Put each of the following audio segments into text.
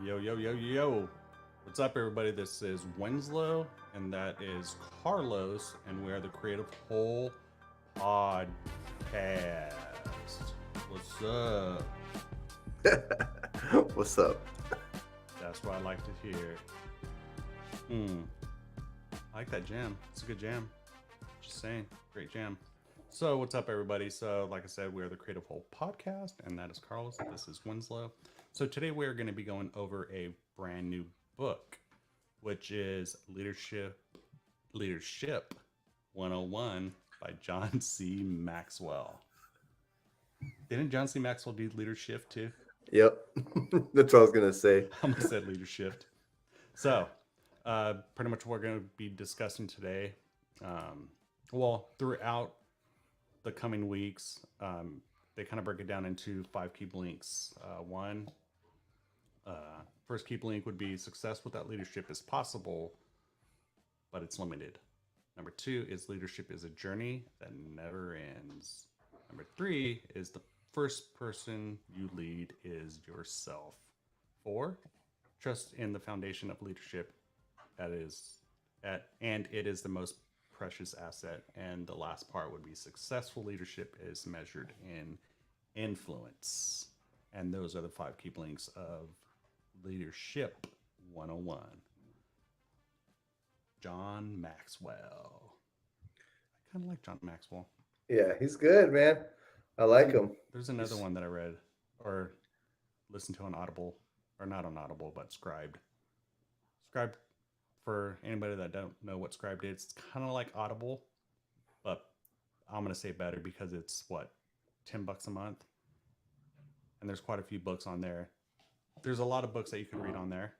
Yo, yo, yo, yo. What's up, everybody? This is Winslow, and that is Carlos, and we are the Creative Whole Podcast. What's up? What's up? That's what I like to hear. Hmm. I like that jam. It's a good jam. Just saying. Great jam. So, what's up, everybody? So, like I said, we are the Creative Whole Podcast, and that is Carlos. This is Winslow. So, today we are going to be going over a brand new book, which is Leadership 101 by John C. Maxwell. Didn't John C. Maxwell do leadership too? Yep, that's what I was gonna say. I almost said leadership. So, pretty much what we're going to be discussing today. Throughout the coming weeks, they kind of break it down into five key blinks. First key blink would be success without leadership is possible, but it's limited. Number two is leadership is a journey that never ends. Number three is the first person you lead is yourself. Four, trust in the foundation of leadership that is and it is the most precious asset. And the last part would be successful leadership is measured in influence. And those are the five key blinks of Leadership 101. John Maxwell. I kind of like John Maxwell. Yeah, he's good, man. I like him. There's another He's, one that I read or listened to on Audible, or not on Audible, but Scribed. Scribed, for anybody that don't know what Scribed is, it's kind of like Audible, but I'm gonna say better because it's what, $10 a month, and there's quite a few books on there. There's a lot of books that you could read on there,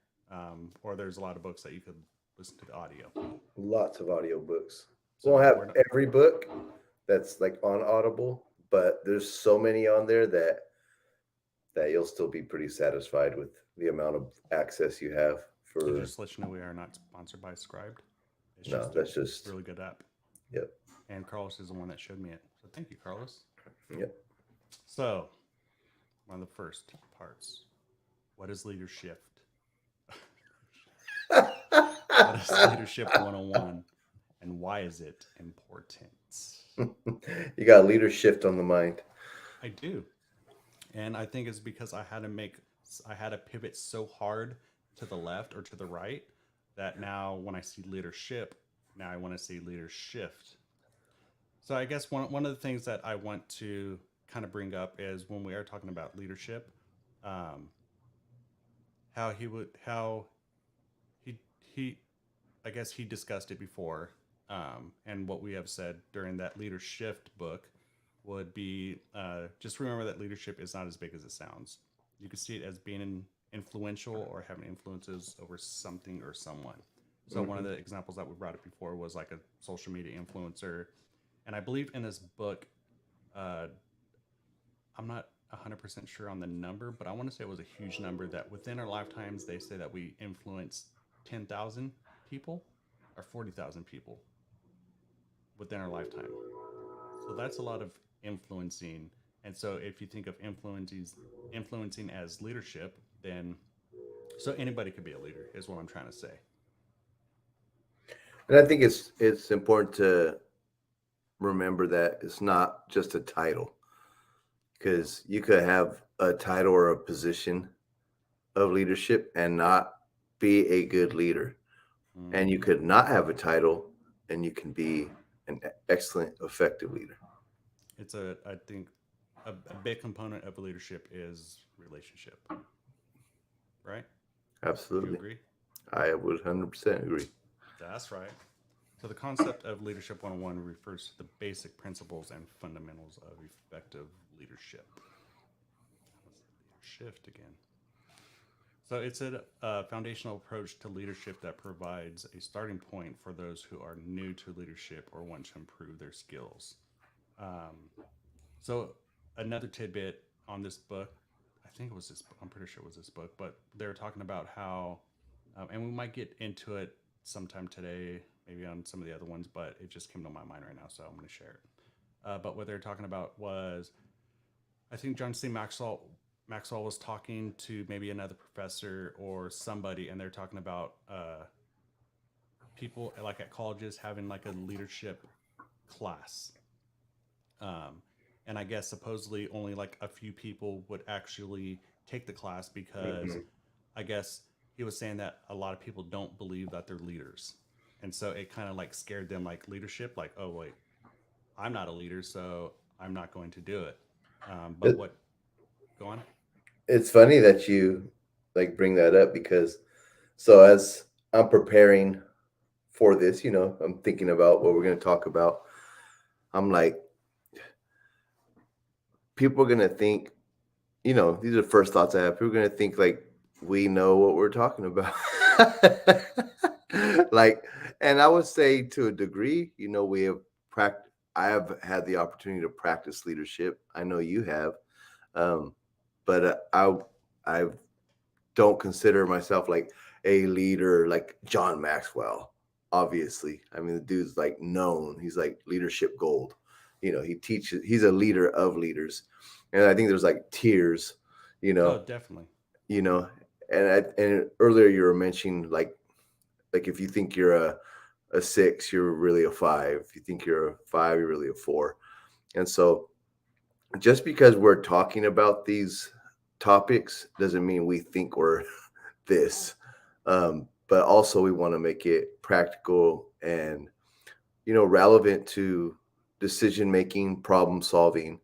or there's a lot of books that you could listen to the audio. lots of audiobooks. Won't So have we're not, every book that's like on Audible, but there's so many on there that you'll still be pretty satisfied with the amount of access you have and for. just to let you know, we are not sponsored by Scribed. It's No, just a that's just. really good app. Yep. And Carlos is the one that showed me it. So thank you, Carlos. Yep. So, one of the first parts. What is leadership? What is leadership 101? And why is it important? You got leadership on the mind. I do. And I think it's because I had to pivot so hard to the left or to the right that now when I see leadership, now I want to see leadership. So I guess one of the things that I want to kind of bring up is when we are talking about leadership, um, how he I guess he discussed it before, and what we have said during that leadership book would be just remember that leadership is not as big as it sounds. You can see it as being influential or having influences over something or someone. So one of Hmm. the examples that we brought up before was like a social media influencer, and I believe in this book, uh, I'm not 100% sure on the number, but I want to say it was a huge number that within our lifetimes, they say that we influence 10,000 people or 40,000 people within our lifetime. So that's a lot of influencing. And so if you think of influencing as leadership, then so anybody could be a leader is what I'm trying to say. And I think it's important to remember that it's not just a title, because you could have a title or a position of leadership and not be a good leader. And you Mm-hmm. could not have a title and you can be an excellent, effective leader. It's I think a big component of leadership is relationship, right? Would you Absolutely. agree? I would 100% agree. That's right. So the concept of Leadership 101 refers to the basic principles and fundamentals of effective leadership. Let's say leadership again. So it's a foundational approach to leadership that provides a starting point for those who are new to leadership or want to improve their skills. Um, so another tidbit on this book, I think it was this. I'm pretty sure it was this book, but they were talking about how, and we might get into it sometime today, maybe on some of the other ones, but it just came to my mind right now, so I'm going to share it. But what they were talking about was, I think John C. Maxwell Maxwell was talking to maybe another professor or somebody, and they're talking about people like at colleges having like a leadership class. Um, and I guess supposedly only like a few people would actually take the class because Mhm. I guess he was saying that a lot of people don't believe that they're leaders. And so it kind of like scared them, like leadership, like, oh, wait, I'm not a leader, so I'm not going to do it. But It, what, go on? it's funny that you like bring that up because so as I'm preparing for this, I'm thinking about what we're going to talk about. I'm like, people are going to think, these are the first thoughts I have. People are going to think like we know what we're talking about. Like, and I would say to a degree, we have practiced. I have had the opportunity to practice leadership. I know you have, um, but I don't consider myself like a leader like John Maxwell. Obviously, I mean the dude's like known. He's like leadership gold. He teaches. He's a leader of leaders, and I think there's like tiers. You Oh, know, definitely. you know, and earlier you were mentioning like if you think you're a six, you're really a five. If you think you're a five, you're really a four. And so just because we're talking about these topics doesn't mean we think we're this. But also we want to make it practical and relevant to decision making, problem solving,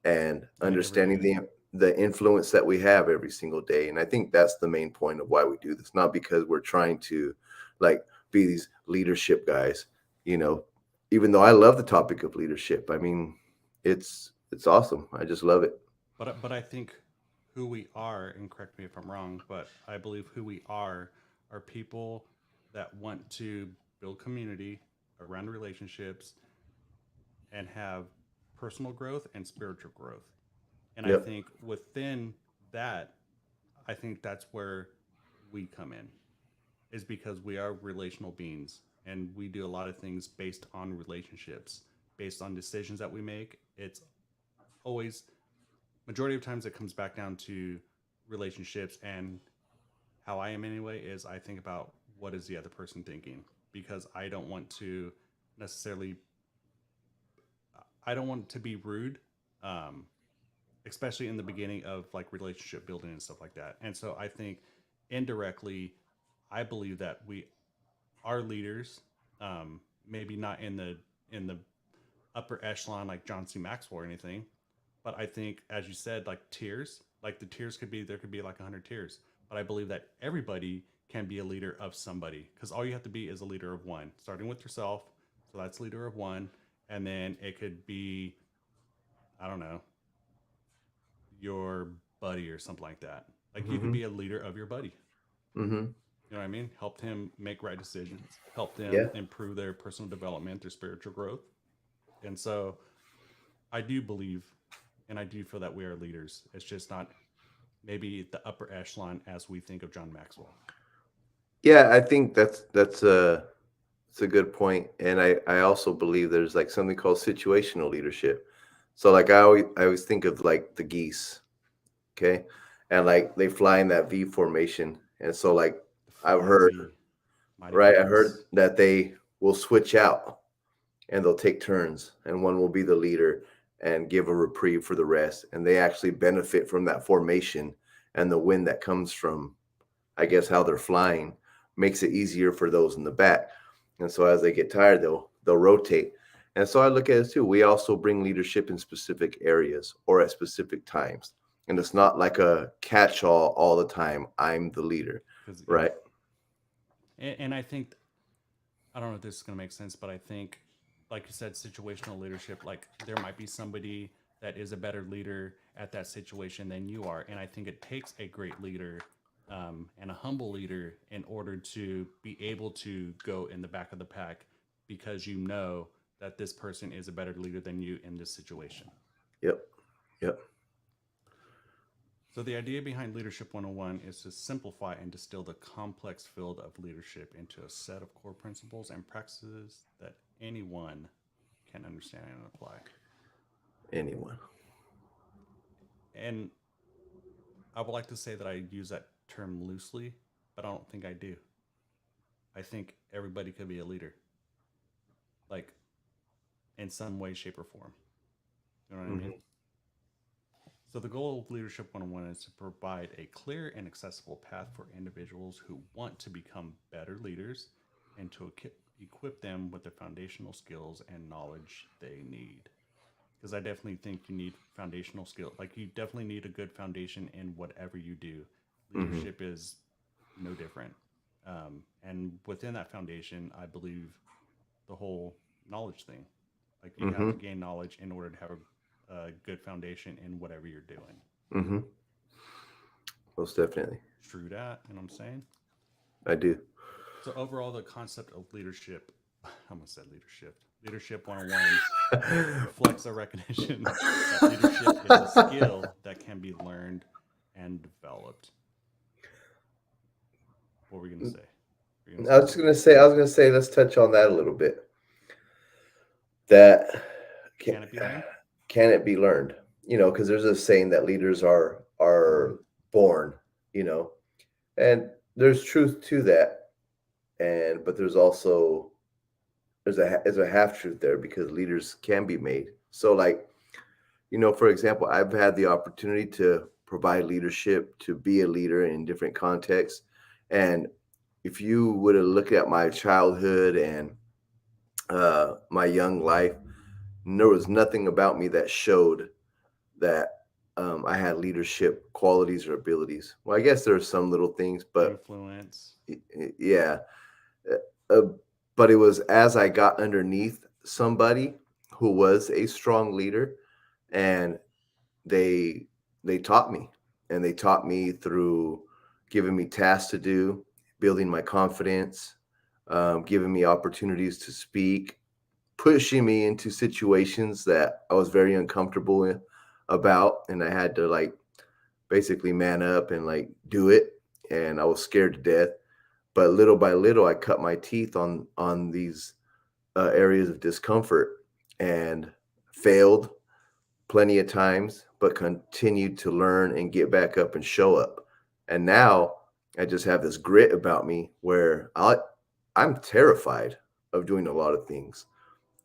and In every understanding day. the influence that we have every single day. And I think that's the main point of why we do this, not because we're trying to like be these leadership guys, you know, even though I love the topic of leadership. I mean, it's awesome. I just love it. But I think who we are, and correct me if I'm wrong, but I believe who we are people that want to build community around relationships and have personal growth and spiritual growth. And I Yep. think within that, I think that's where we come in, is because we are relational beings and we do a lot of things based on relationships, based on decisions that we make. It's always, majority of times, it comes back down to relationships. And how I am anyway is I think about what is the other person thinking, because necessarily, I don't want to be rude. Um, Especially in the beginning of like relationship building and stuff like that. And so I think indirectly, I believe that we are leaders, maybe not in the upper echelon like John C Maxwell or anything, but I think, as you said, like tiers, like the tiers could be, there could be like 100 tiers, but I believe that everybody can be a leader of somebody, because all you have to be is a leader of one, starting with yourself. So that's leader of one, and then it could be, I don't know, your buddy or something like that. Like you could Hmm. be a leader of your buddy. Hmm. You know what I mean? Help him make right decisions, help them Yeah. improve their personal development, their spiritual growth. And so I do believe and I do feel that we are leaders. It's just not maybe the upper echelon as we think of John Maxwell. Yeah, I think that's it's a good point, and I also believe there's like something called situational leadership. So like I always think of like the geese, okay, and like they fly in that V formation, and so like The I've flying heard, V, mighty right, I heard geese. that they will switch out and they'll take turns, and one will be the leader and give a reprieve for the rest, and they actually benefit from that formation and the wind that comes from, I guess, how they're flying makes it easier for those in the back. And so as they get tired, they'll rotate. And so I look at it too. We also bring leadership in specific areas or at specific times. And it's not like a catch-all all the time. I'm the leader, Because yeah, right? and I think, I don't know if this is going to make sense, but I think, like you said, situational leadership, like there might be somebody that is a better leader at that situation than you are. And I think it takes a great leader, and a humble leader in order to be able to go in the back of the pack, because you know that this person is a better leader than you in this situation. Yep. Yep. So, the idea behind Leadership 101 is to simplify and distill the complex field of leadership into a set of core principles and practices that anyone can understand and apply. Anyone. And I would like to say that I use that term loosely, but I don't think I do. I think everybody could be a leader, like in some way, shape, or form. You know what I mean? Hmm. So, the goal of Leadership 101 is to provide a clear and accessible path for individuals who want to become better leaders and to equip them with the foundational skills and knowledge they need. Because I definitely think you need foundational skill. Like, you definitely need a good foundation in whatever you do. Hmm. Leadership is no different. And within that foundation, I believe the whole knowledge thing. Like, you have Hmm. to gain knowledge in order to have a good foundation in whatever you're doing. Hmm. Most definitely. True that, you know what I'm saying? I do. So overall, the concept of leadership, I almost said leadership. Leadership 101 reflects a recognition that leadership is a skill that can be learned and developed. What were we gonna say? Were you gonna I say was just something? gonna say, let's touch on that a little bit. That can, Can it be learned? can it be learned? Because there's a saying that leaders are born. You know, and there's truth to that, but there's a half truth there because leaders can be made. So, like, for example, I've had the opportunity to provide leadership, to be a leader in different contexts, and if you would have looked at my childhood and my young life, there was nothing about me that showed that I had leadership qualities or abilities. Well, I guess there are some little things, but Influence. yeah. Uh, uh, but it was as I got underneath somebody who was a strong leader, and they they taught me, and they taught me through giving me tasks to do, building my confidence, giving me opportunities to speak, pushing me into situations that I was very uncomfortable about, and I had to like basically man up and like do it, and I was scared to death. But little by little, I cut my teeth on these areas of discomfort and failed plenty of times, but continued to learn and get back up and show up. And now I just have this grit about me where I'm terrified of doing a lot of things,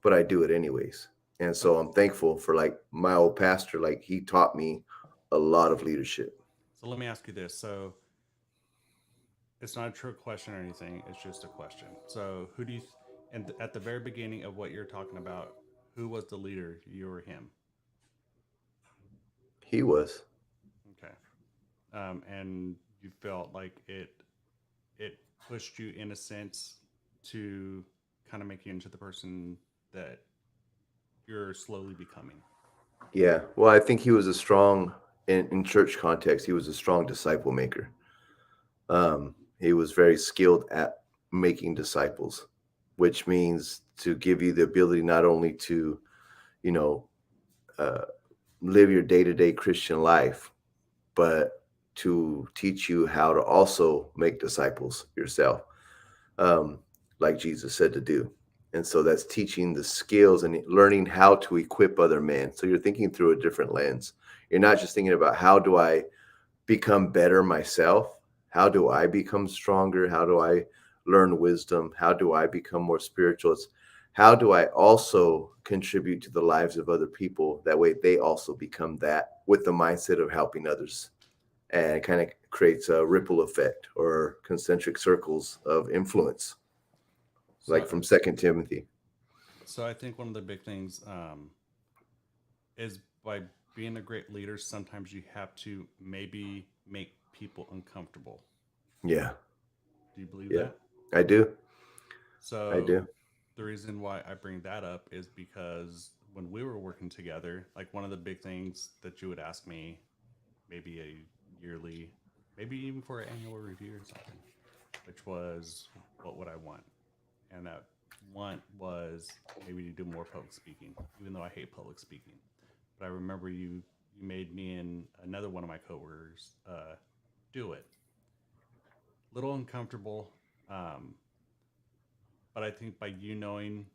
but I do it anyways. And Okay. so I'm thankful for like my old pastor, like he taught me a lot of leadership. So let me ask you this. So it's not a trick question or anything. It's just a question. So who do you, and at the very beginning of what you're talking about, who was the leader? You or him? He was. Okay. And you felt like it pushed you in a sense to kind of make you into the person that you're slowly becoming. Yeah. Well, I think he was a strong in church context. He was a strong disciple maker. He was very skilled at making disciples, which means to give you the ability not only to, you know, uh, live your day to day Christian life, but to teach you how to also make disciples yourself, um, like Jesus said to do. And so that's teaching the skills and learning how to equip other men. So you're thinking through a different lens. You're not just thinking about how do I become better myself? How do I become stronger? How do I learn wisdom? How do I become more spiritual? It's how do I also contribute to the lives of other people? That way they also become that with the mindset of helping others. And it kind of creates a ripple effect or concentric circles of influence, like So from Second Timothy. so I think one of the big things is by being a great leader, sometimes you have to maybe make people uncomfortable. Yeah, Do you believe yeah, that? I do. I So do. the reason why I bring that up is because when we were working together, like one of the big things that you would ask me, maybe a yearly, maybe even for an annual review or something, which was what would I want? And that want was maybe to do more public speaking, even though I hate public speaking. But I remember you made me and another one of my coworkers do it. Little uncomfortable, um, but I think by you knowing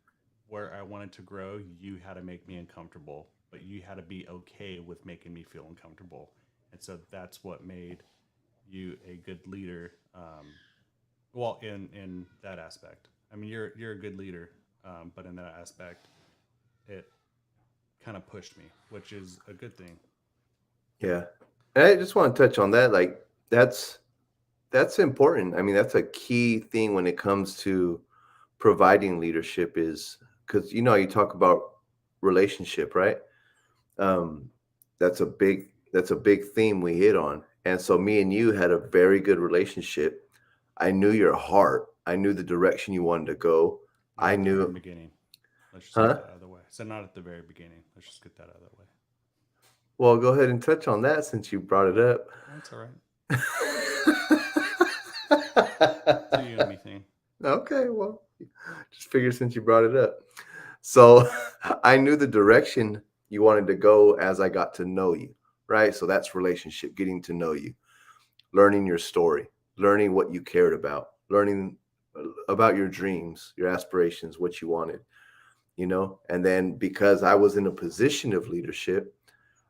where I wanted to grow, you had to make me uncomfortable, but you had to be okay with making me feel uncomfortable. And so that's what made you a good leader. Well, in that aspect, I mean, you're a good leader, but in that aspect, it kind of pushed me, which is a good thing. Yeah. And I just want to touch on that. Like that's important. I mean, that's a key thing when it comes to providing leadership is because you talk about relationship, right? Um, that's a big theme we hit on. And so me and you had a very good relationship. I knew your heart. I knew the direction you wanted to go. Not I at the very knew, beginning. Let's just get huh? that out of the way. So not at the very beginning. Let's just get that out of the way. Well, go ahead and touch on that since you brought it up. That's all right. It's a you and me thing. Okay, well, just figured since you brought it up. So I knew the direction you wanted to go as I got to know you, right? So that's relationship, getting to know you, learning your story, learning what you cared about, learning about your dreams, your aspirations, what you wanted. And then because I was in a position of leadership,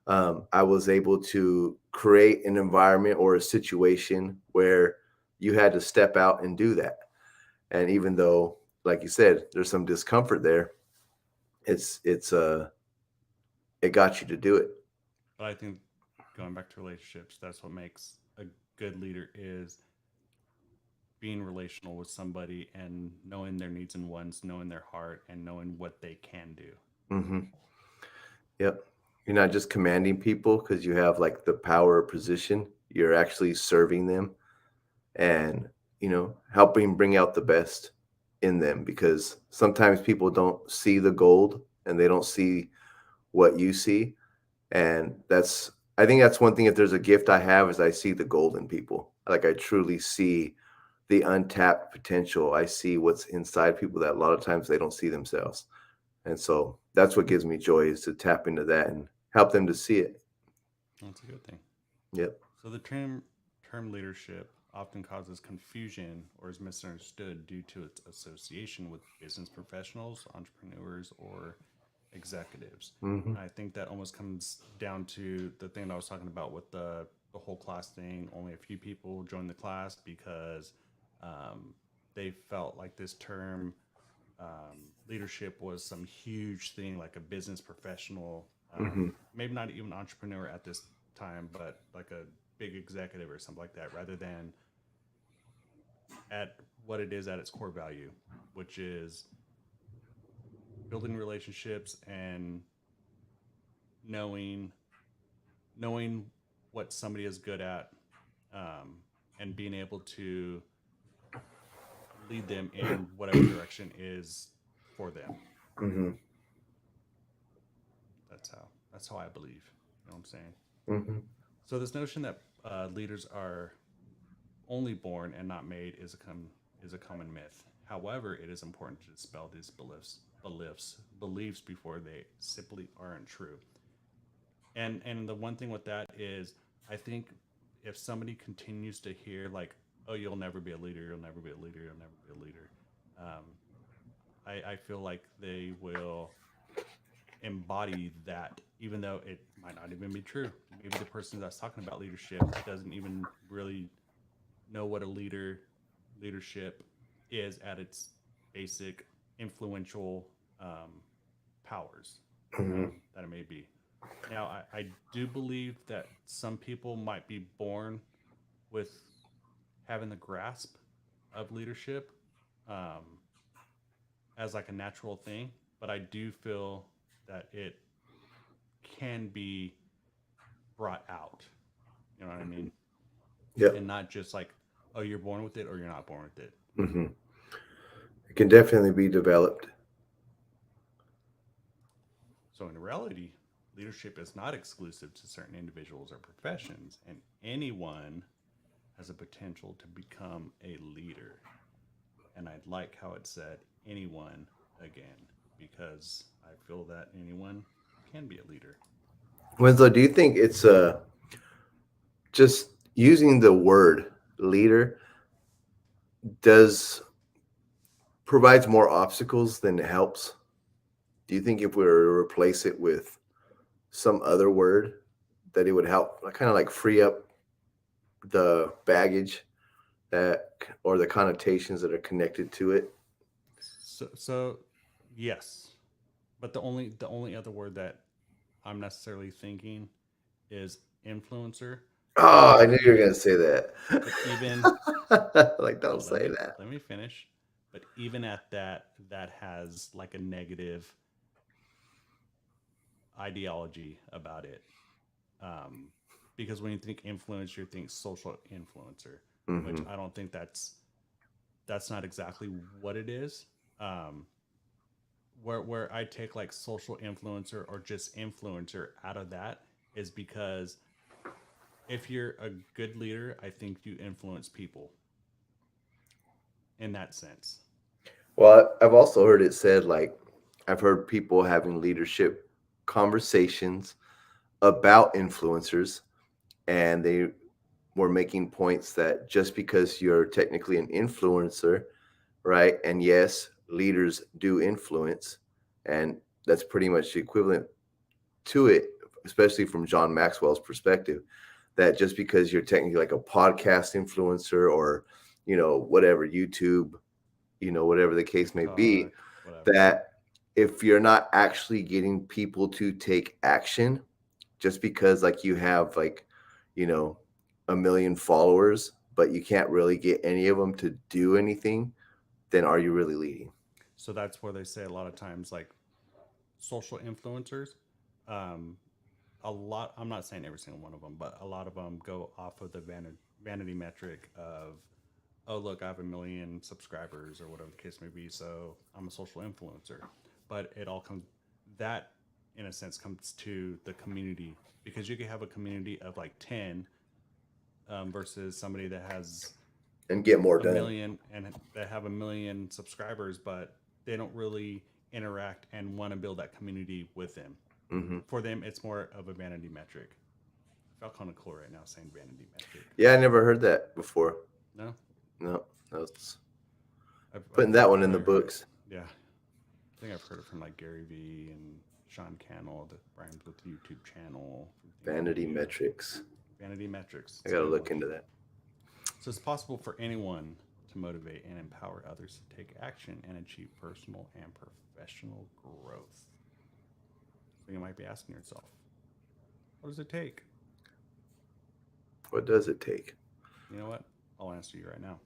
I was able to create an environment or a situation where you had to step out and do that. And even though, like you said, there's some discomfort there, it's it got you to do it. But I think going back to relationships, that's what makes a good leader is being relational with somebody and knowing their needs and wants, knowing their heart, and knowing what they can do. Hmm. Yep. You're not just commanding people because you have like the power or position. You're actually serving them and helping bring out the best in them because sometimes people don't see the gold and they don't see what you see. And I think that's one thing. If there's a gift I have is I see the gold in people. Like I truly see the untapped potential. I see what's inside people that a lot of times they don't see themselves. And so that's what gives me joy is to tap into that and help them to see it. That's a good thing. Yep. So the term leadership often causes confusion or is misunderstood due to its association with business professionals, entrepreneurs, or executives. Hmm. I think that almost comes down to the thing that I was talking about with the whole class thing. Only a few people joined the class because um, they felt like this term leadership was some huge thing, like a business professional, Hmm. maybe not even entrepreneur at this time, but like a big executive or something like that, rather than at what it is at its core value, which is building relationships and knowing knowing what somebody is good at, um, and being able to lead them in whatever direction is for them. Hmm. That's how I believe. You know what I'm saying? Hmm. So this notion that leaders are only born and not made is a common myth. However, it is important to dispel these beliefs before they simply aren't true. And the one thing with that is, I think if somebody continues to hear like, "Oh, you'll never be a leader. You'll never be a leader. You'll never be a leader," um, I feel like they will embody that, even though it might not even be true. Maybe the person that's talking about leadership doesn't even really know what a leadership is at its basic influential powers Hmm. that it may be. Now, I do believe that some people might be born with having the grasp of leadership um, as like a natural thing, but I do feel that it can be brought out. You know what I mean? Yep. And not just like, oh, you're born with it or you're not born with it. Hmm. It can definitely be developed. So in reality, leadership is not exclusive to certain individuals or professions, and anyone has a potential to become a leader. And I like how it said anyone again, because I feel that anyone can be a leader. Winslow, do you think it's just using the word leader does provides more obstacles than it helps? Do you think if we were to replace it with some other word, that it would help kind of like free up the baggage that or the connotations that are connected to it. So yes, but the only other word that I'm necessarily thinking is influencer. Oh, I But knew you were even gonna say that. but even Like, don't but let say me that. let me finish. But even at that, that has like a negative ideology about it. Um, because when you think influencer, you think social influencer, which Hmm. I don't think that's not exactly what it is. Um, where I take like social influencer or just influencer out of that is because if you're a good leader, I think you influence people in that sense. Well, I've also heard it said like I've heard people having leadership conversations about influencers, and they were making points that just because you're technically an influencer, right? And yes, leaders do influence, and that's pretty much the equivalent to it, especially from John Maxwell's perspective, that just because you're technically like a podcast influencer or, whatever, YouTube, whatever the case may be, TikTok, whatever. that if you're not actually getting people to take action, just because like you have like, you know, a million followers, but you can't really get any of them to do anything, then are you really leading? So that's where they say a lot of times, like social influencers, um, a lot. I'm not saying every single one of them, but a lot of them go off of the vanity metric of, oh look, I have a million subscribers or whatever the case may be, so I'm a social influencer. But it all comes that in a sense comes to the community because you can have a community of like 10 versus somebody that has And get more a done. million and they have a million subscribers, but they don't really interact and want to build that community with them. Hmm. For them, it's more of a vanity metric. I felt kind of cool right now saying vanity metric. Yeah, I never heard that before. No, No, that's I putting that think one in the I heard it. books. Yeah, I think I've heard it from like Gary Vee and Sean Cannell, the Rhymes with YouTube channel from Think Vanity Media. metrics. Vanity metrics. I It's a gotta good look one. into that. So it's possible for anyone to motivate and empower others to take action and achieve personal and professional growth. So you might be asking yourself, what does it take? What does it take? You know what? I'll answer you right now.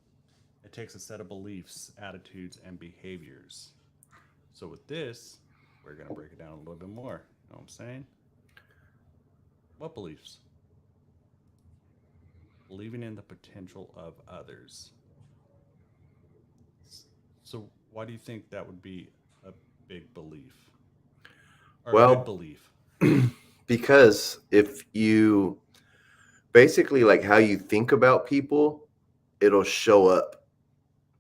It takes a set of beliefs, attitudes, and behaviors. So with this, we're going to break it down a little bit more. You know what I'm saying? What beliefs? Believing in the potential of others. So why do you think that would be a big belief or a good Well, belief? because if you basically like how you think about people, it'll show up.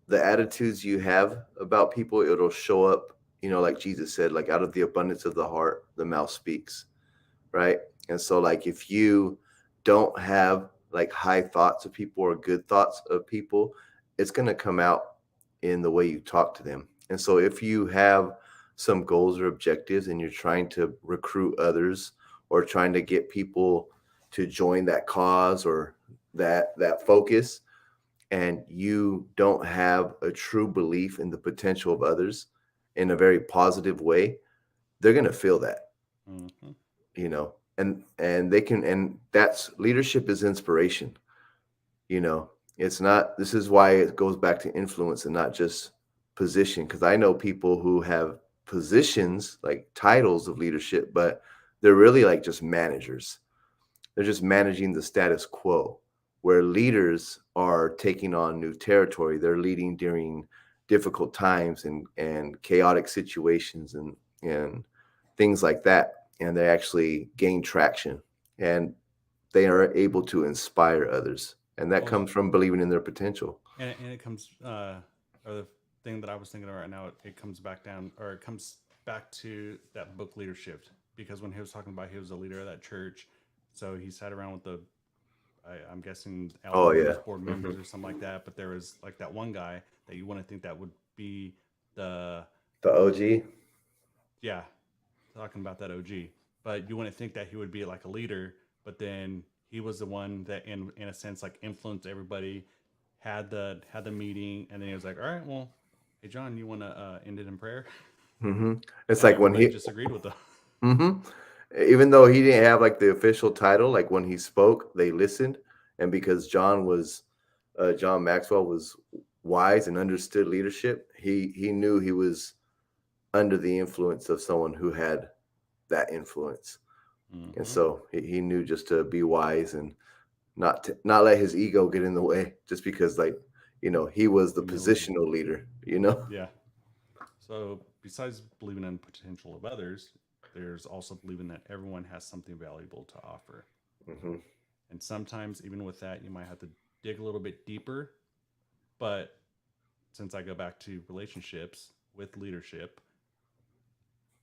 The attitudes you have about people, it'll show up, like Jesus said, like out of the abundance of the heart, the mouth speaks, right? And so, like, if you don't have like high thoughts of people or good thoughts of people, it's going to come out in the way you talk to them. And so, if you have some goals or objectives and you're trying to recruit others or trying to get people to join that cause or that focus, and you don't have a true belief in the potential of others in a very positive way, they're going to feel that, Mm-hmm. and they can, and that's leadership is inspiration. you know it's not, this is why it goes back to influence and not just position, because I know people who have positions like titles of leadership, but they're really like just managers. They're just managing the status quo, where leaders are taking on new territory. They're leading during difficult times and chaotic situations and things like that. And they actually gain traction and they are able to inspire others. And that Well, comes from believing in their potential. and it comes, or the thing that I was thinking of right now, it comes back down, or it comes back to that book Leadership, because when he was talking about he was a leader of that church, so he sat around with the, I'm guessing Oh, yeah. elders, board Hmm. members, or something like that. But there was like that one guy that you wouldn't think that would be the, The OG. yeah, talking about that OG, but you wouldn't think that he would be like a leader. but then he was the one that in a sense like influenced everybody, had the meeting, and then he was like, all right, well, hey John, you want to end it in prayer? hmm It's And like when everybody he, just agreed with them. hmm even though he didn't have like the official title, like when he spoke, they listened, and because John Maxwell was wise and understood leadership, he knew he was under the influence of someone who had that influence, and Hmm. so he knew just to be wise and not let his ego get in the way, just because like he was the Humility. positional leader. You know. Yeah. So besides believing in the potential of others, there's also believing that everyone has something valuable to offer. hmm And sometimes, even with that, you might have to dig a little bit deeper. But since I go back to relationships with leadership,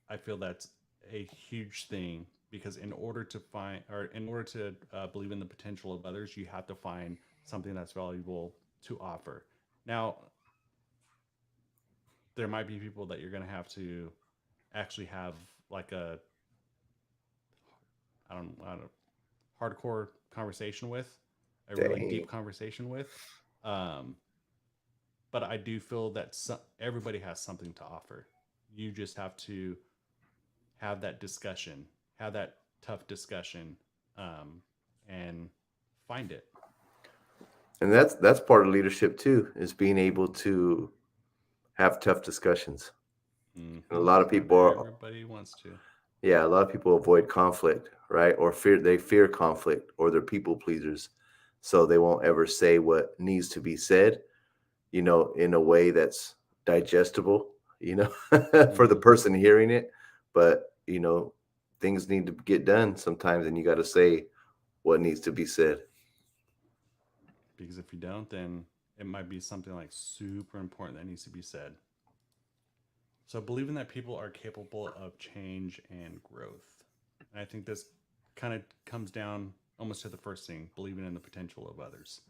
I feel that's a huge thing because in order to believe in the potential of others, you have to find something that's valuable to offer. Now, there might be people that you're going to have to actually have like I don't hardcore conversation with, a really Dang. deep conversation with. Um, but I do feel that everybody has something to offer. You just have to have that discussion, have that tough discussion, um, and find it. And that's part of leadership too, is being able to have tough discussions. And a lot of Not people are, everybody wants to. yeah, a lot of people avoid conflict, right? Or they fear conflict, or they're people pleasers. So they won't ever say what needs to be said, in a way that's digestible, for the Hmm. person hearing it. But, things need to get done sometimes, and you got to say what needs to be said. Because if you don't, then it might be something like super important that needs to be said. So believing that people are capable of change and growth. And I think this kind of comes down almost to the first thing, believing in the potential of others.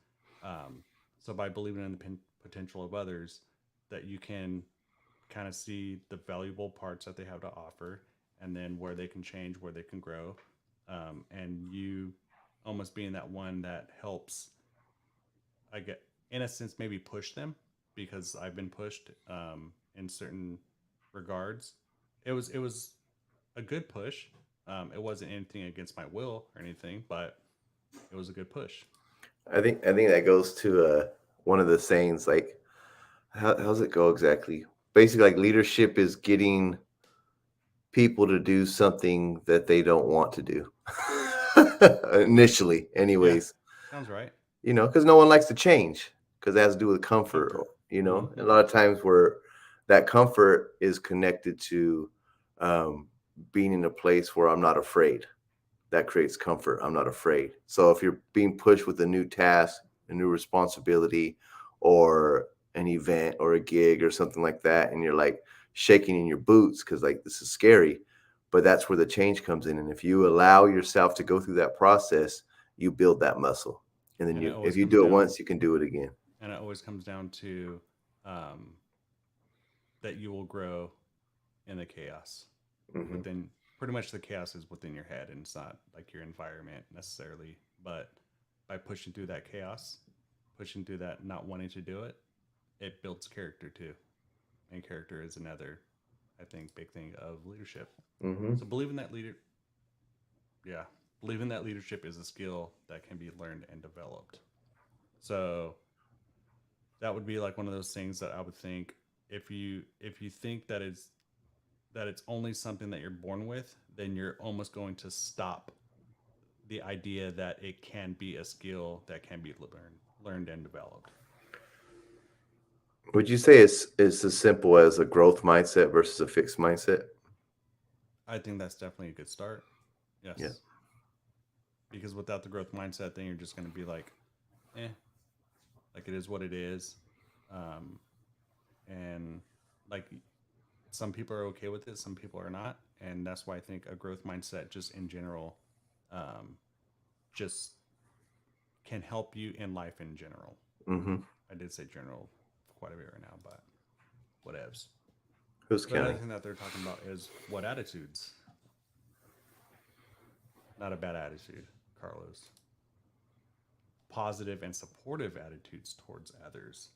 Um, so by believing in the potential of others, that you can kind of see the valuable parts that they have to offer, and then where they can change, where they can grow, and you almost being that one that helps, I get in a sense maybe push them, because I've been pushed in certain regards. It was a good push. It wasn't anything against my will or anything, but it was a good push. I think that goes to one of the sayings, like, how's it go exactly? Basically, like, leadership is getting people to do something that they don't want to do. Initially, Yeah, anyways, sounds right. because no one likes to change, because it has to do with comfort. Comfort. A Hmm. lot of times where that comfort is connected to um, being in a place where I'm not afraid. That creates comfort. I'm not afraid. So if you're being pushed with a new task, a new responsibility, or an event or a gig or something like that, and you're like shaking in your boots because like this is scary, but that's where the change comes in. And if you allow yourself to go through that process, you build that muscle. And then And it if always you comes do it down, once, you can do it again. and it always comes down to um, that you will grow in the chaos hmm within. Pretty much the chaos is within your head, and it's not like your environment necessarily. But by pushing through that chaos, pushing through that not wanting to do it, it builds character too. And character is another, I think, big thing of leadership. hmm So believing that yeah, believing that leadership is a skill that can be learned and developed. So that would be like one of those things that I would think, if you think that it's only something that you're born with, then you're almost going to stop the idea that it can be a skill that can be learned and developed. Would you say it's as simple as a growth mindset versus a fixed mindset? I think that's definitely a good start. Yeah. Yes, because without the growth mindset, then you're just going to be eh, like it is what it is, um, and like some people are okay with it, some people are not, and that's why I think a growth mindset, just in general, um, just can help you in life in general. hmm I did say general quite a bit right now, but whatevs. Who's But another counting? thing that they're talking about is what attitudes, not a bad attitude. Carlos. Positive and supportive attitudes towards others.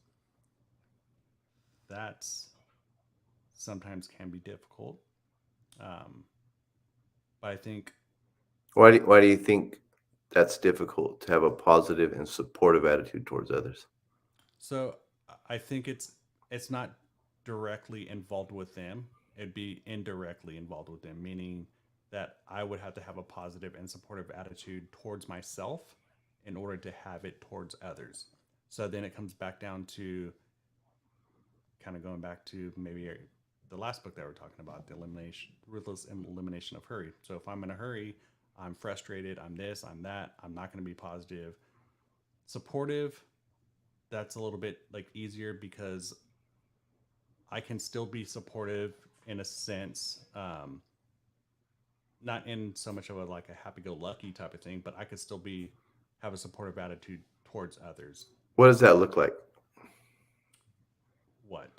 That's sometimes can be difficult. But I think Why do you think that's difficult to have a positive and supportive attitude towards others? so. I think it's not directly involved with them. It'd be indirectly involved with them, meaning that I would have to have a positive and supportive attitude towards myself in order to have it towards others. So then it comes back down to kind of going back to maybe the last book that we're talking about, the ruthless elimination of hurry. So if I'm in a hurry, I'm frustrated, I'm this, I'm that, I'm not going to be positive. Supportive, that's a little bit like easier because I can still be supportive in a sense, not in so much of a like a happy-go-lucky type of thing, but I could still have a supportive attitude towards others. What does that look like? What?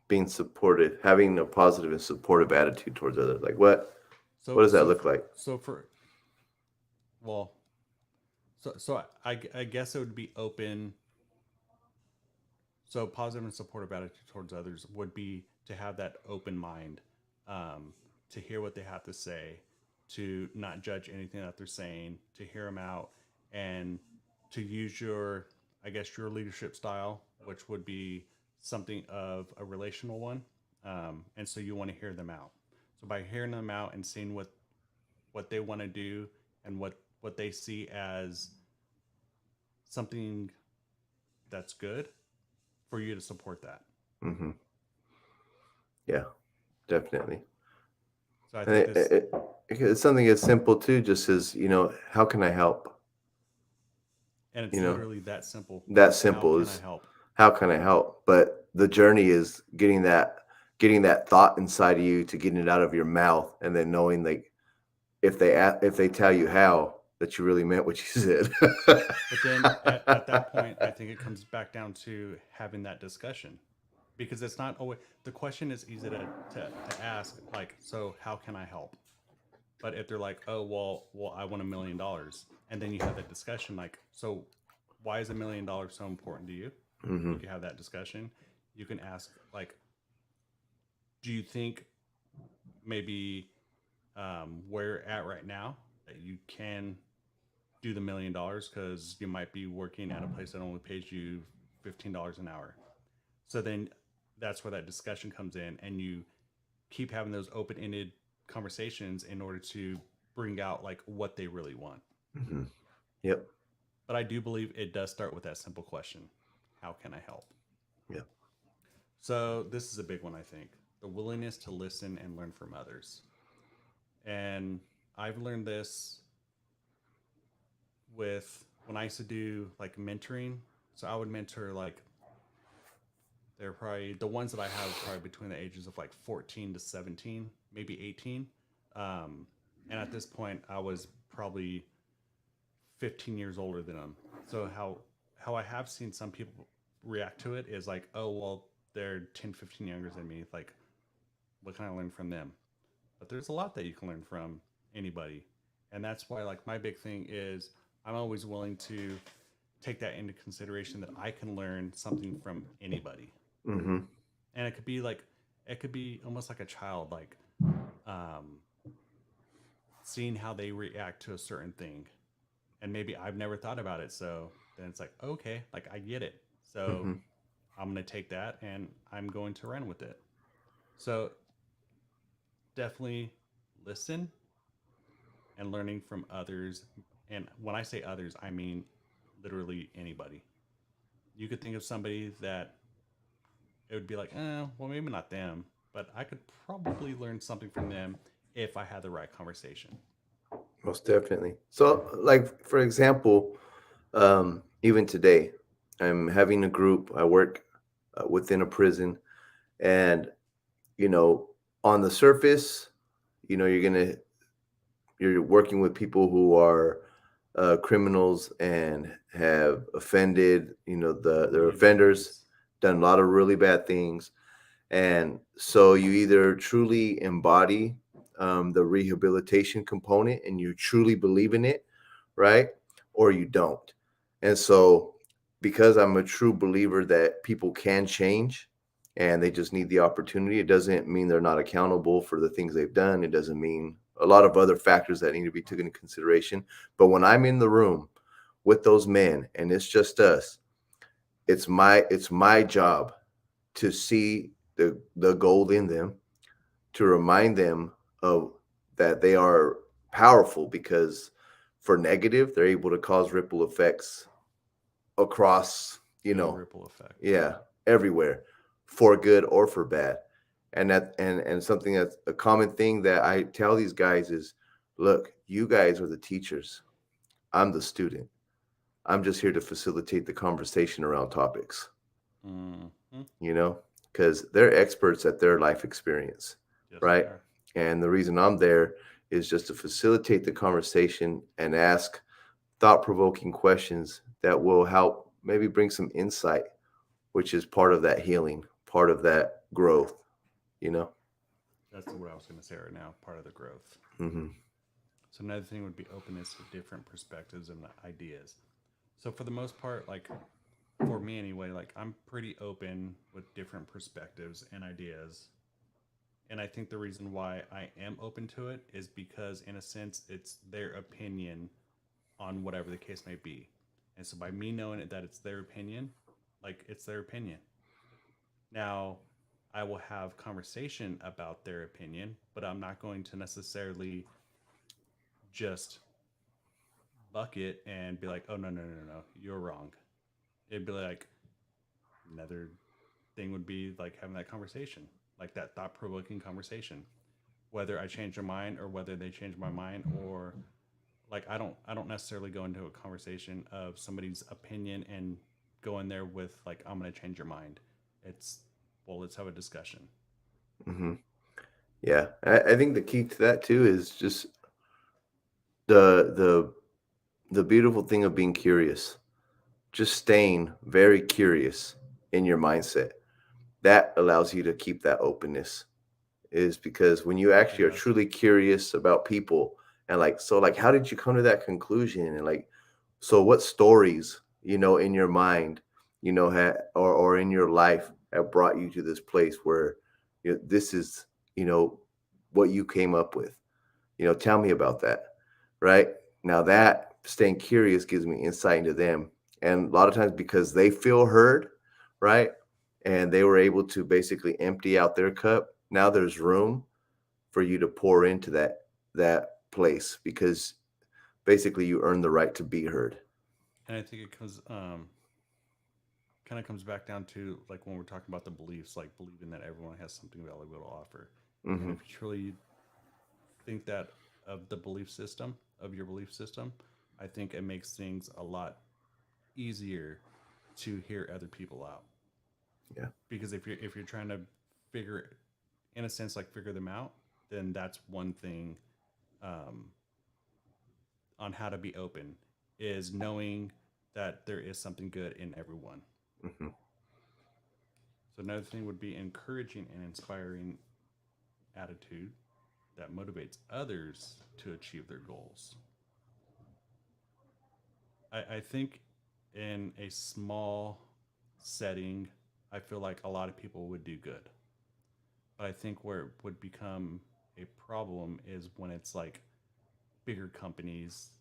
Being supportive, having a positive and supportive attitude towards others. Like what? So What does that look like? So for well, so I guess it would be open. So positive and supportive attitude towards others would be to have that open mind, to hear what they have to say, to not judge anything that they're saying, to hear them out, and to use your, I guess, your leadership style, which would be something of a relational one. And so you want to hear them out. So by hearing them out and seeing what they want to do and what they see as something that's good, for you to support that. Mm-hmm. Yeah, definitely. So I think it's something as simple too, just as, how can I help? and it's literally that simple. That simple How is can I help? how can I help? But the journey is getting that thought inside of you to getting it out of your mouth, and then knowing like if they tell you how, that you really meant what you said. But then at that point, I think it comes back down to having that discussion, because it's not always the question is easy to ask, like, so how can I help? But if they're like, oh well, I want $1 million, and then you have that discussion, like, so why is $1 million so important to you? Mm-hmm. You have that discussion. You can ask, like, do you think maybe where you're at right now that you can do the $1 million, because you might be working at a place that only pays you $15 an hour. So then that's where that discussion comes in, and you keep having those open-ended conversations in order to bring out like what they really want. Mm-hmm. Yep. But I do believe it does start with that simple question: how can I help? Yep. So this is a big one, I think. The willingness to listen and learn from others. And I've learned this with when I used to do like mentoring. So I would mentor like, they're probably the ones that I have probably between the ages of like 14 to 17, maybe 18. And at this point, I was probably 15 years older than them. So how I have seen some people react to it is like, oh, well, they're 10, 15 younger than me. Like, what can I learn from them? But there's a lot that you can learn from anybody. And that's why, like, my big thing is I'm always willing to take that into consideration, that I can learn something from anybody. Mm-hmm. And it could be almost like a child, like seeing how they react to a certain thing. And maybe I've never thought about it. So then it's like, okay, like I get it. So Mm-hmm. I'm going to take that and I'm going to run with it. So definitely listen and learning from others. And when I say others, I mean literally anybody. You could think of somebody that it would be like, well, maybe not them, but I could probably learn something from them if I had the right conversation. Most definitely. So, like for example, even today, I'm having a group. I work within a prison, and you know, on the surface, you're working with people who are criminals and have offended. They're offenders, done a lot of really bad things, and so you either truly embody the rehabilitation component and you truly believe in it, right? Or you don't. And so, because I'm a true believer that people can change and they just need the opportunity, it doesn't mean they're not accountable for the things they've done. It doesn't mean a lot of other factors that need to be taken into consideration. But when I'm in the room with those men and it's just us, it's my job to see the gold in them, to remind them of that they are powerful, because for negative, they're able to cause ripple effects across, Good ripple effect. yeah, everywhere, for good or for bad. And something that's a common thing that I tell these guys is, look, you guys are the teachers. I'm the student. I'm just here to facilitate the conversation around topics, Mm-hmm. because they're experts at their life experience, Yes, right? they are. And the reason I'm there is just to facilitate the conversation and ask thought-provoking questions that will help maybe bring some insight, which is part of that healing, part of that growth, you know? That's what I was going to say right now. Part of the growth. Mm-hmm. So another thing would be openness to different perspectives and ideas. So for the most part, like for me anyway, like I'm pretty open with different perspectives and ideas. And I think the reason why I am open to it is because in a sense it's their opinion on whatever the case may be. And so by me knowing that it's their opinion, like it's their opinion. Now, I will have conversation about their opinion, but I'm not going to necessarily just bucket and be like, "Oh no, you're wrong." It'd be like another thing would be like having that conversation, like that thought provoking conversation. Whether I change their mind or whether they change my mind, or like I don't necessarily go into a conversation of somebody's opinion and go in there with like I'm gonna change your mind. It's well, let's have a discussion. Mm-hmm. Yeah. I think the key to that too is just the the the beautiful thing of being curious, just staying very curious in your mindset. That allows you to keep that openness, is because when you It actually are does. truly curious about people, and like how did you come to that conclusion, and like, so what stories, in your mind, or in your life have brought you to this place where, this is, you know what you came up with. Tell me about that. Right now, that staying curious gives me insight into them, and a lot of times because they feel heard, right, and they were able to basically empty out their cup. Now there's room for you to pour into that place, because basically you earn the right to be heard. And I think it comes kind of comes back down to like when we're talking about the beliefs, like believing that everyone has something valuable to offer. And Hmm. if you truly think that of the belief system, of your belief system, I think it makes things a lot easier to hear other people out. Yeah. Because if you're trying to figure in a sense like figure them out, then that's one thing um, on how to be open is knowing that there is something good in everyone. Hmm. So another thing would be encouraging and inspiring attitude that motivates others to achieve their goals. I think in a small setting, I feel like a lot of people would do good. But I think where it would become a problem is when it's like bigger companies,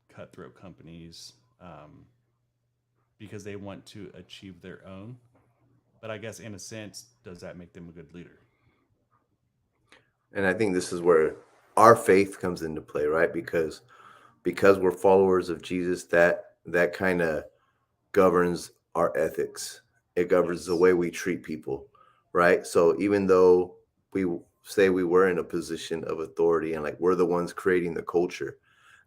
cutthroat companies, because they want to achieve their own. But I guess in a sense, does that make them a good leader? And I think this is where our faith comes into play, right? Because we're followers of Jesus, that kind of governs our ethics. It governs the Yes. way we treat people, right? So even though we say we were in a position of authority and like we're the ones creating the culture,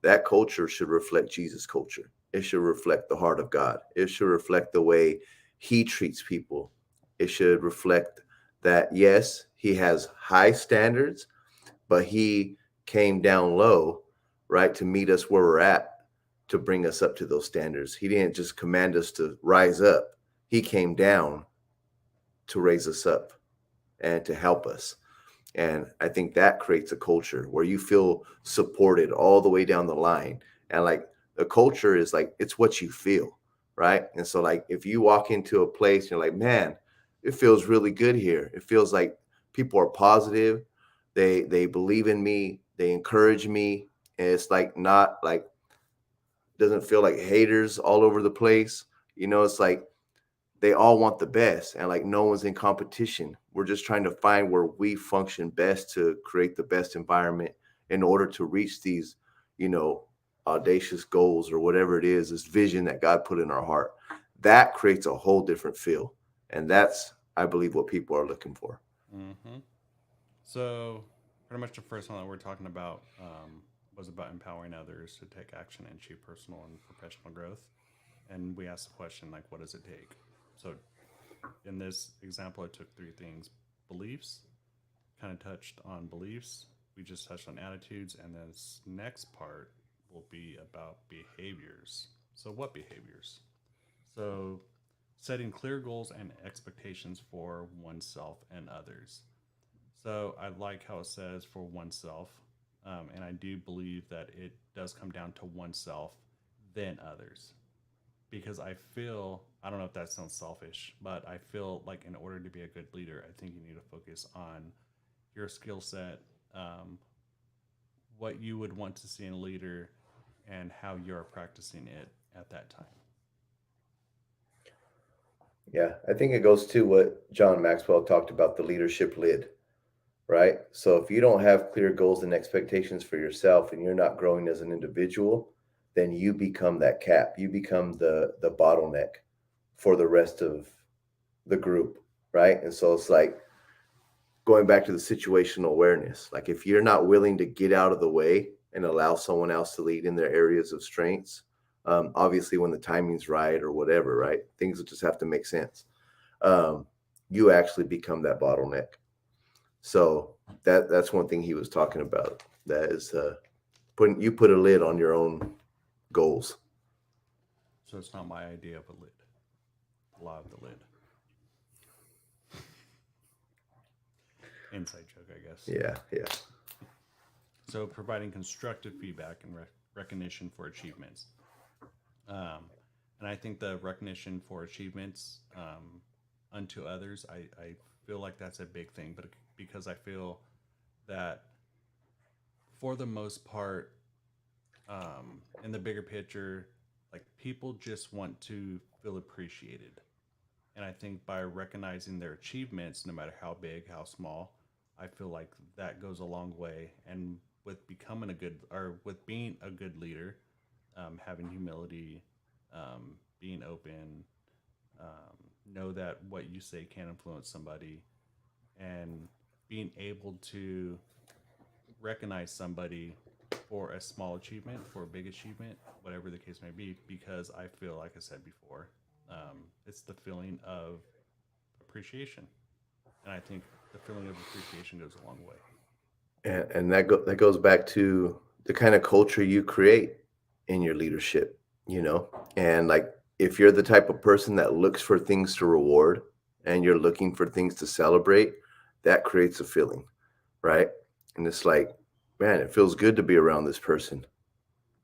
that culture should reflect Jesus' culture. It should reflect the heart of God. It should reflect the way he treats people. It should reflect that, yes, he has high standards, but he came down low, right, to meet us where we're at, to bring us up to those standards. He didn't just command us to rise up, he came down to raise us up and to help us. And I think that creates a culture where you feel supported all the way down the line. And like A culture is like, it's what you feel, right? And so like if you walk into a place and you're like, man, it feels really good here. It feels like people are positive. They believe in me. They encourage me. And it's like not like doesn't feel like haters all over the place. It's like they all want the best and like no one's in competition. We're just trying to find where we function best to create the best environment in order to reach these, you know, audacious goals or whatever it is, this vision that God put in our heart. That creates a whole different feel. And that's, I believe, what people are looking for. Mm-hmm. So, pretty much the first one that we're talking about was about empowering others to take action and achieve personal and professional growth. And we asked the question, like, what does it take? So, in this example, I took three things: beliefs, kind of touched on beliefs. We just touched on attitudes. And this next part will be about behaviors. So, what behaviors? So, setting clear goals and expectations for oneself and others. So I like how it says for oneself, and I do believe that it does come down to oneself, then others. Because I don't know if that sounds selfish, but I feel like in order to be a good leader, I think you need to focus on your skill set, um, what you would want to see in a leader, and how you're practicing it at that time. Yeah, I think it goes to what John Maxwell talked about, the leadership lid, right? So if you don't have clear goals and expectations for yourself and you're not growing as an individual, then you become that cap. You become the bottleneck for the rest of the group, right? And so it's like going back to the situational awareness. Like if you're not willing to get out of the way and allow someone else to lead in their areas of strengths, obviously when the timing's right or whatever, right? Things will just have to make sense. Um, you actually become that bottleneck. So that's one thing he was talking about. That is put a lid on your own goals. So it's not my idea of a lid, the law of the lid. Inside joke, I guess. Yeah, yeah. So providing constructive feedback and recognition for achievements. And I think the recognition for achievements unto others, I feel like that's a big thing, but because I feel that for the most part, in the bigger picture, like people just want to feel appreciated. And I think by recognizing their achievements, no matter how big, how small, I feel like that goes a long way. And with becoming a good, or with being a good leader, having humility, being open, know that what you say can influence somebody, and being able to recognize somebody for a small achievement, for a big achievement, whatever the case may be, because I feel, like I said before, it's the feeling of appreciation. And I think the feeling of appreciation goes a long way. And that goes back to the kind of culture you create in your leadership, you know. And like if you're the type of person that looks for things to reward and you're looking for things to celebrate, that creates a feeling, right? And it's like, man, it feels good to be around this person.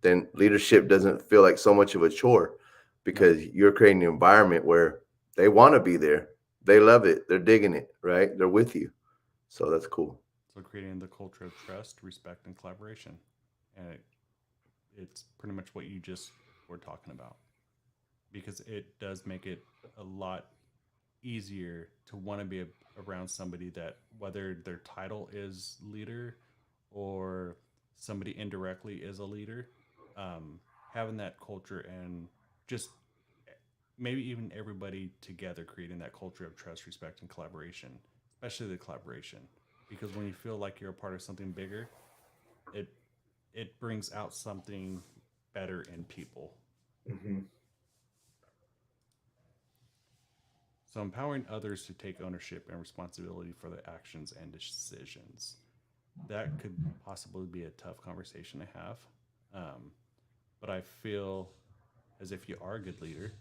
Then leadership doesn't feel like so much of a chore No. because you're creating an environment where they want to be there. They love it. They're digging it, right? They're with you. So that's cool. So creating the culture of trust, respect, and collaboration. And it's pretty much what you just were talking about, because it does make it a lot easier to want to be around somebody that, whether their title is leader or somebody indirectly is a leader, having that culture and just maybe even everybody together creating that culture of trust, respect, and collaboration, especially the collaboration. Because when you feel like you're a part of something bigger, it it brings out something better in people. Hmm. So empowering others to take ownership and responsibility for their actions and decisions. That could possibly be a tough conversation to have. Um, but I feel as if you are a good leader,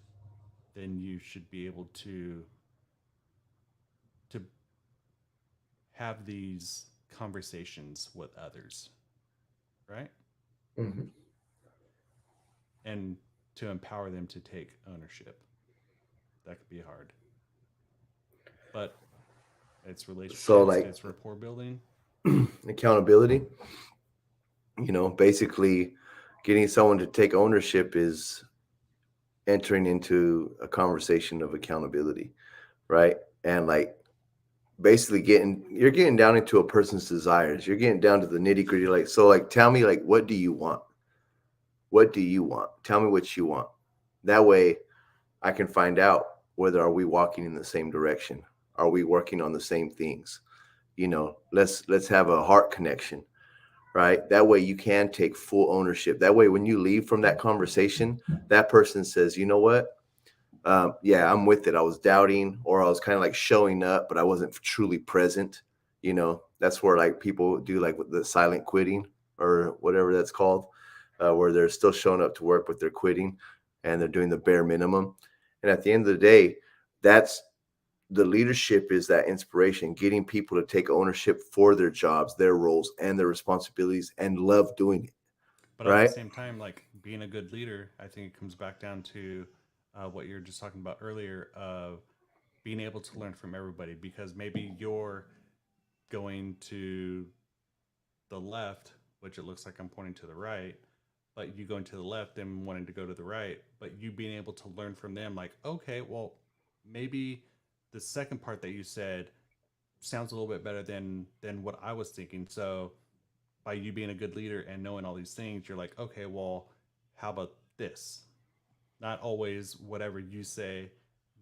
then you should be able to have these conversations with others, right? Hmm. and to empower them to take ownership. That could be hard, but it's So relationships, like it's rapport building. accountability, basically getting someone to take ownership is entering into a conversation of accountability, right? And like basically you're getting down into a person's desires. You're getting down to the nitty gritty. Like, so like, tell me, like, what do you want? What do you want? Tell me what you want. That way I can find out whether are we walking in the same direction? Are we working on the same things? Let's have a heart connection, right? That way you can take full ownership. That way, when you leave from that conversation, that person says, you know what? Yeah, I'm with it. I was doubting, or I was kind of like showing up, but I wasn't truly present. That's where like people do like the silent quitting or whatever that's called, where they're still showing up to work, but they're quitting and they're doing the bare minimum. And at the end of the day, that's the leadership is that inspiration, getting people to take ownership for their jobs, their roles, and their responsibilities and love doing it, But at the right? same time, like being a good leader, I think it comes back down to what you were just talking about earlier of being able to learn from everybody, because maybe you're going to the left, which it looks like I'm pointing to the right, but you going to the left and wanting to go to the right, but you being able to learn from them, like, okay, well, maybe the second part that you said sounds a little bit better than what I was thinking. So by you being a good leader and knowing all these things, you're like, okay, well, how about this? Not always whatever you say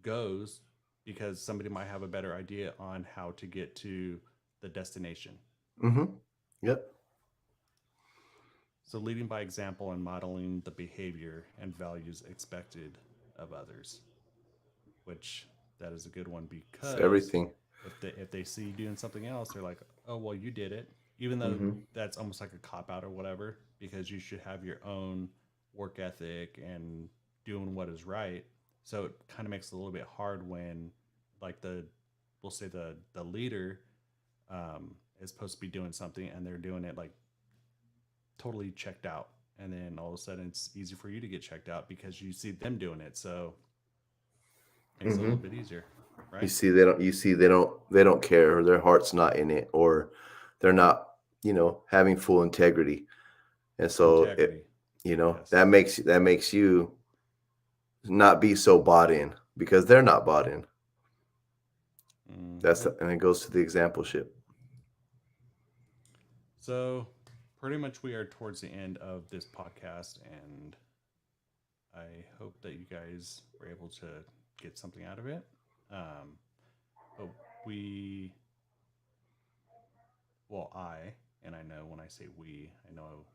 goes, because somebody might have a better idea on how to get to the destination. Mm-hmm. Yep. So, leading by example and modeling the behavior and values expected of others, which that is a good one, It's because everything. if they see you doing something else, they're like, oh well, you did it, even though Mm-hmm. that's almost like a cop out or whatever, because you should have your own work ethic and doing what is right. So it kind of makes it a little bit hard when, like, we'll say the leader is supposed to be doing something and they're doing it like totally checked out, and then all of a sudden it's easy for you to get checked out because you see them doing it, so it makes it a Mm-hmm. little bit easier, right? You see they don't care, or their heart's not in it, or they're not, having full integrity. And so Integrity. that Yes. makes you not be so bought in because they're not bought in. Hmm. And it goes to the exampleship. So pretty much we are towards the end of this podcast, and I hope that you guys were able to get something out of it. um, but we well, and I know when I say we, I know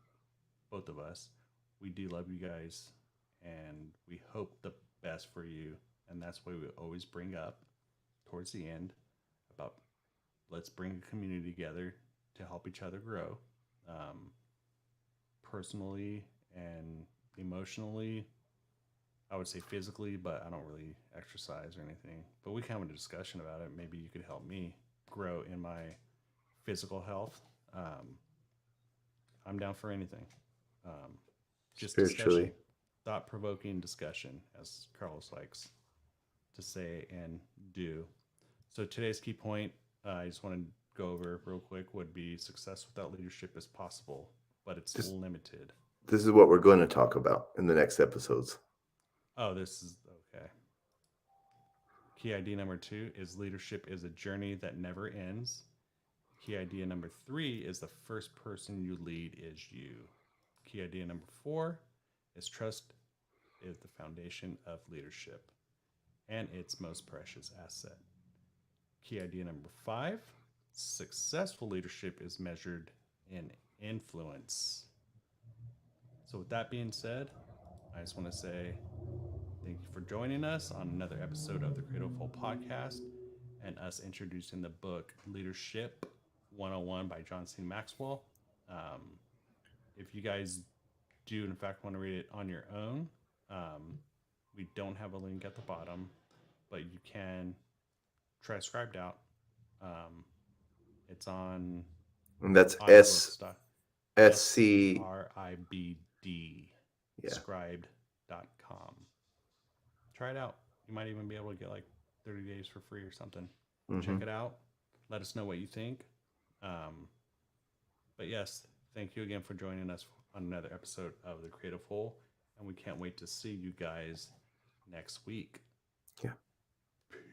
both of us, we do love you guys, and we hope the best for you. And that's why we always bring up towards the end about, let's bring a community together to help each other grow, um, personally and emotionally. I would say physically, but I don't really exercise or anything. But we can have a discussion about it. Maybe you could help me grow in my physical health. Um, I'm down for anything. Um, just discussion, Spiritually. thought provoking discussion, as Carlos likes to say and do. So today's key point, I just want to go over real quick, would be success without leadership is possible, but it's This limited. this is what we're going to talk about in the next episodes. Oh, this is okay. Key idea number 2 is leadership is a journey that never ends. Key idea number 3 is the first person you lead is you. Key idea number 4 is trust is the foundation of leadership and its most precious asset. Key idea number 5, successful leadership is measured in influence. So, with that being said, I just want to say thank you for joining us on another episode of the Creative Full podcast and us introducing the book Leadership 101 by John C Maxwell. Um, if you guys do, in fact, want to read it on your own, um, we don't have a link at the bottom, but you can try Scribed Out. Um, it's on And that's audiobooks. S S C. R I B D, Yeah. scribed Try it out. You might even be able to get like 30 days for free or something. Mhm. Check it out. Let us know what you think. But yes, thank you again for joining us on another episode of The Creative Hole. And we can't wait to see you guys next week. Yeah.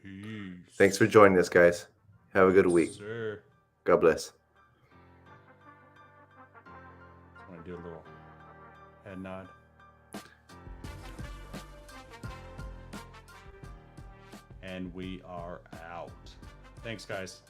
Peace. Thanks for joining us, guys. Have a good week. Sir. God bless. Just want to do a little head nod. And we are out. Thanks, guys.